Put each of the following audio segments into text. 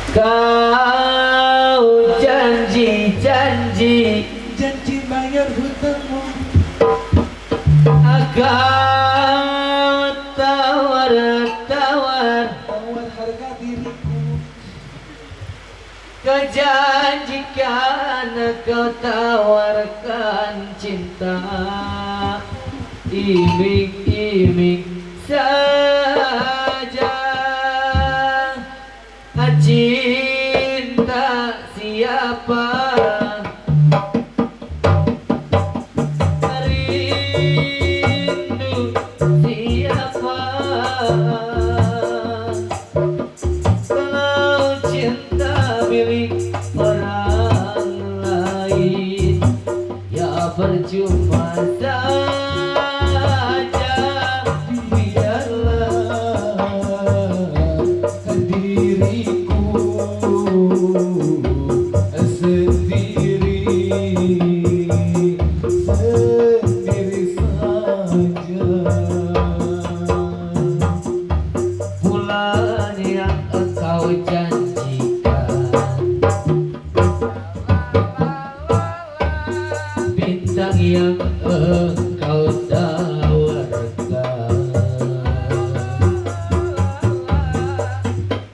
Kau janji bayar hutangmu. akan tawar Harga diriku. Kau janjikan kau tawarkan cinta iming-iming saja. Cinta siapa rindu siapa kalau cinta milik orang lain ya percuma saja. Biarlah diriku sendiri saja. Bulan yang engkau janjikan, bintang yang engkau tawarkan,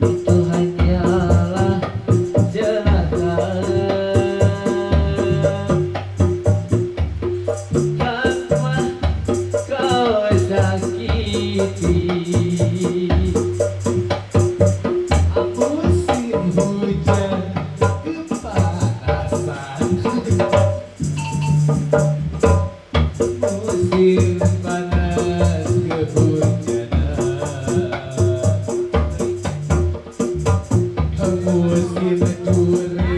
itu hanyalah jelata. Tanpa kau sakiti Musim hujan kepanasan, musim panas kehujanan, musim duri